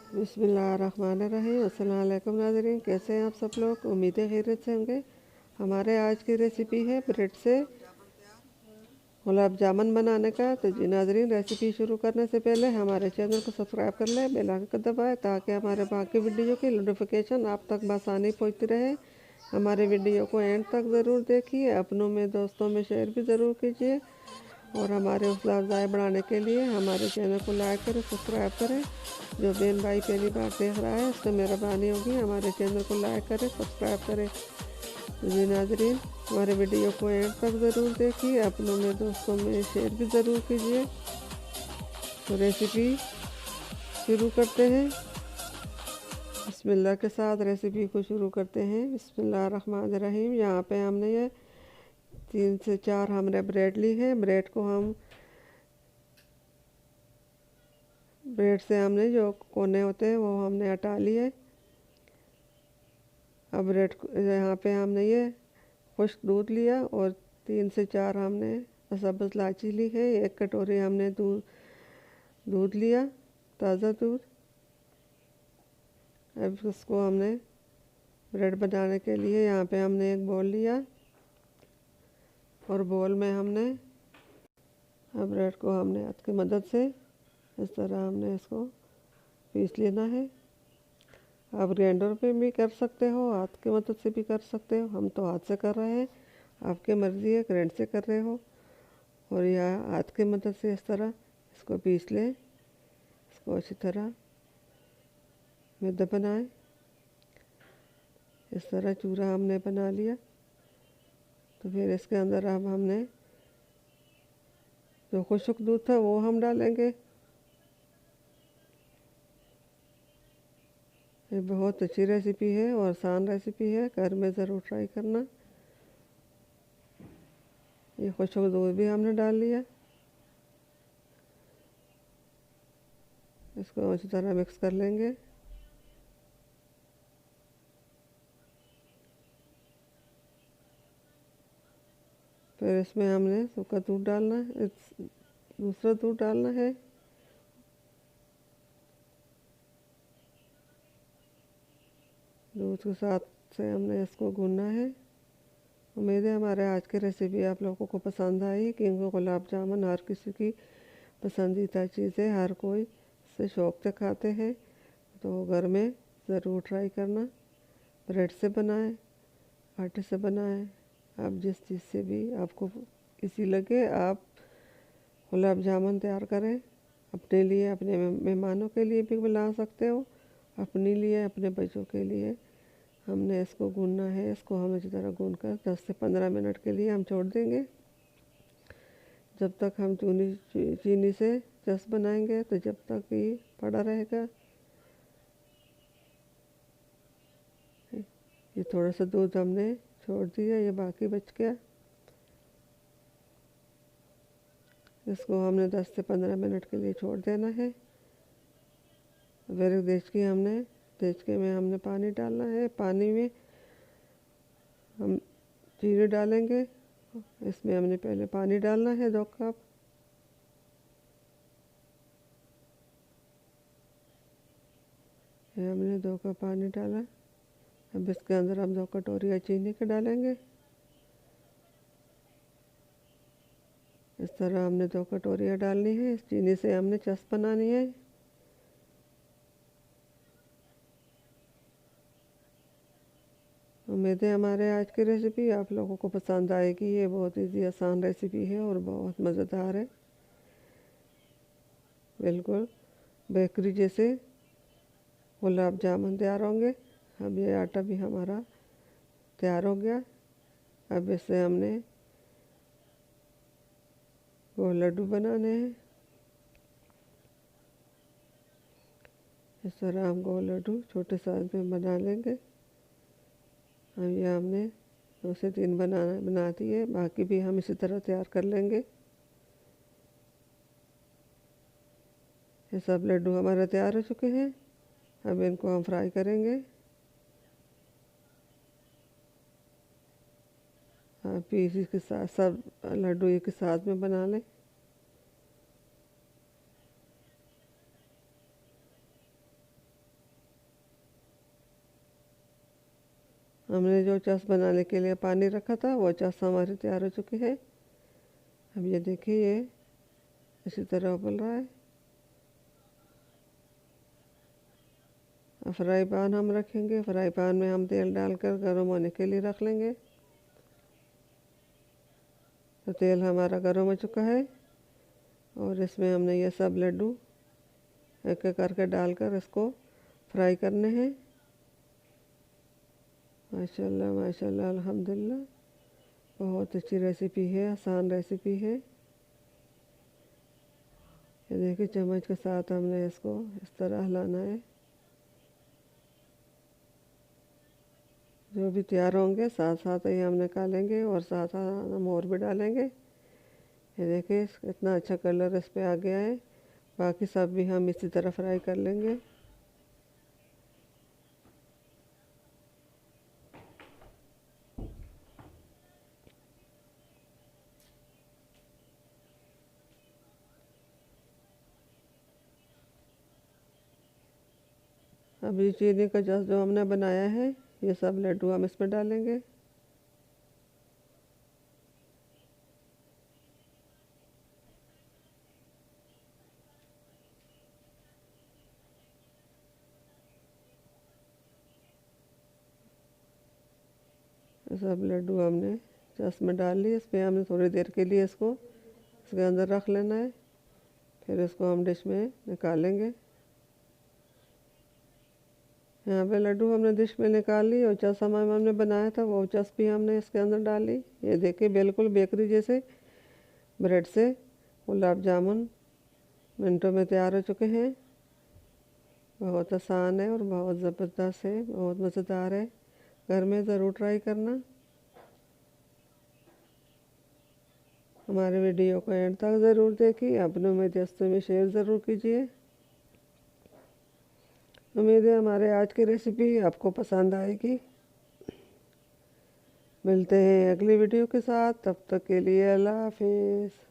बिस्मिल्लाहिर्रहमानिर्रहीम। अस्सलाम वालेकुम नाज़रीन, कैसे हैं आप सब लोग। उम्मीद है खैरियत से होंगे। हमारे आज की रेसिपी है ब्रेड से गुलाब जामुन बनाने का। तो जी नाज़रीन, रेसिपी शुरू करने से पहले हमारे चैनल को सब्सक्राइब कर लें, बेल आइकन को दबाएं ताकि हमारे बाकी वीडियो की नोटिफिकेशन आप तक बआसानी पहुंचती रहे। हमारे वीडियो को एंड तक ज़रूर देखिए, अपनों में दोस्तों में शेयर भी ज़रूर कीजिए और हमारे हौसला अफजाई बढ़ाने के लिए हमारे चैनल को लाइक करें, सब्सक्राइब करें। जो बहन भाई पहली बार देख रहा है उससे मेहरबानी होगी हमारे चैनल को लाइक करें, सब्सक्राइब करें। जी नाजरीन, हमारे वीडियो को एंड तक ज़रूर देखिए, अपनों में दोस्तों में शेयर भी ज़रूर कीजिए। तो रेसिपी शुरू करते हैं। बिस्मिल्लाह के साथ रेसिपी को शुरू करते हैं। बिस्मिल्लाहिर्रहमानिर्रहीम। यहाँ पे हमने ये 3 से 4 हमने ब्रेड ली है। ब्रेड से हमने जो कोने होते हैं वो हमने हटा लिए। अब ब्रेड यहाँ पे हमने ये खुश्क दूध लिया और 3 से 4 हमने सब्ज़ इलायची ली है। 1 कटोरी हमने दूध लिया, ताज़ा दूध। अब इसको हमने ब्रेड बनाने के लिए यहाँ पे हमने एक बॉल लिया और बॉल में हमने अब ब्रेड को हमने हाथ की मदद से इस तरह हमने इसको पीस लेना है। आप ग्राइंडर पे भी कर सकते हो, हाथ की मदद से भी कर सकते हो। हम तो हाथ से कर रहे हैं, आपकी मर्ज़ी है ग्राइंड से कर रहे हो। और या हाथ की मदद से इस तरह इसको पीस लें। इसको अच्छी तरह मैदा बनाएं। इस तरह चूरा हमने बना लिया। तो फिर इसके अंदर अब हमने जो खुश्क दूध था वो हम डालेंगे। ये बहुत अच्छी रेसिपी है और आसान रेसिपी है, घर में ज़रूर ट्राई करना। ये खुश्क दूध भी हमने डाल लिया। इसको अच्छी तरह मिक्स कर लेंगे। फिर इसमें हमने सूखा दूध डालना है, दूसरा दूध डालना है। दूध के साथ से हमने इसको भूनना है। उम्मीद है हमारे आज की रेसिपी आप लोगों को पसंद आई, क्योंकि गुलाब जामुन हर किसी की पसंदीदा चीज़ है, हर कोई इसे शौक़ से खाते हैं। तो घर में ज़रूर ट्राई करना। ब्रेड से बनाएं, आटे से बनाएं, आप जिस चीज़ से भी आपको इसी लगे आप गुलाब जामुन तैयार करें। अपने लिए, अपने मेहमानों के लिए भी बना सकते हो, अपने लिए, अपने बच्चों के लिए। हमने इसको गूंदना है। इसको हम अच्छी तरह गूंद कर 10 से 15 मिनट के लिए हम छोड़ देंगे। जब तक हम चीनी से रस बनाएंगे तो जब तक ये पड़ा रहेगा। ये थोड़ा सा दूध हमने छोड़ दिया, ये बाकी बच गया। इसको हमने 10 से 15 मिनट के लिए छोड़ देना है। फिर एक देचके में हमने पानी डालना है। पानी में हम चीनी डालेंगे। इसमें हमने पहले पानी डालना है 2 कप। ये हमने 2 कप पानी डाला। अब इसके अंदर हम 2 कटोरियाँ चीनी के डालेंगे। इस तरह हमने 2 कटोरियाँ डालनी है। इस चीनी से हमने चस बनानी है। उम्मीद है हमारे आज की रेसिपी आप लोगों को पसंद आएगी। ये बहुत इजी आसान रेसिपी है और बहुत मज़ेदार है। बिल्कुल बेकरी जैसे गुलाब जामुन तैयार होंगे। अब ये आटा भी हमारा तैयार हो गया। अब इससे हमने गोल लड्डू बनाने हैं। इस तरह हम गोल लड्डू छोटे साइज में बना लेंगे। अब ये हमने 2 से 3 बना दिए, बाकी भी हम इसी तरह तैयार कर लेंगे। ये सब लड्डू हमारे तैयार हो चुके हैं। अब इनको हम फ्राई करेंगे। आप इसी के साथ सब लड्डू एक के साथ में बना लें। हमने जो चस बनाने के लिए पानी रखा था वो चस हमारी तैयार हो चुकी है। अब ये देखिए ये इसी तरह उबल रहा है। अब फ्राई पैन हम रखेंगे, फ्राई पैन में हम तेल डालकर गर्म होने के लिए रख लेंगे। तो तेल हमारा गर्म हो चुका है और इसमें हमने ये सब लड्डू एक एक करके डालकर इसको फ्राई करने हैं। माशाल्लाह माशाल्लाह अल्हम्दुलिल्लाह, बहुत अच्छी रेसिपी है, आसान रेसिपी है। ये देखिए चम्मच के साथ हमने इसको इस तरह हिलाना है। जो भी तैयार होंगे साथ साथ ही हम निकालेंगे और साथ साथ हम और भी डालेंगे। ये देखिए इतना अच्छा कलर इस पे आ गया है। बाकी सब भी हम इसी तरह फ्राई कर लेंगे। अभी चीनी का जस जो हमने बनाया है ये सब लड्डू हम इसमें डालेंगे। सब लड्डू हमने चस में डाल लिए। इसमें हमने थोड़ी देर के लिए इसको इसके अंदर रख लेना है, फिर इसको हम डिश में निकालेंगे। यहाँ पे लड्डू हमने डिश में निकाल ली और चस हमने बनाया था वो चस भी हमने इसके अंदर डाल ली। ये देखिए बिल्कुल बेकरी जैसे ब्रेड से गुलाब जामुन मिनटों में तैयार हो चुके हैं। बहुत आसान है और बहुत ज़बरदस्त है, बहुत मज़ेदार है। घर में ज़रूर ट्राई करना। हमारे वीडियो को एंड तक ज़रूर देखिए, अपनों में दोस्तों में शेयर ज़रूर कीजिए। उम्मीद है हमारे आज की रेसिपी आपको पसंद आएगी। मिलते हैं अगली वीडियो के साथ, तब तक के लिए अल्लाह हाफिज़।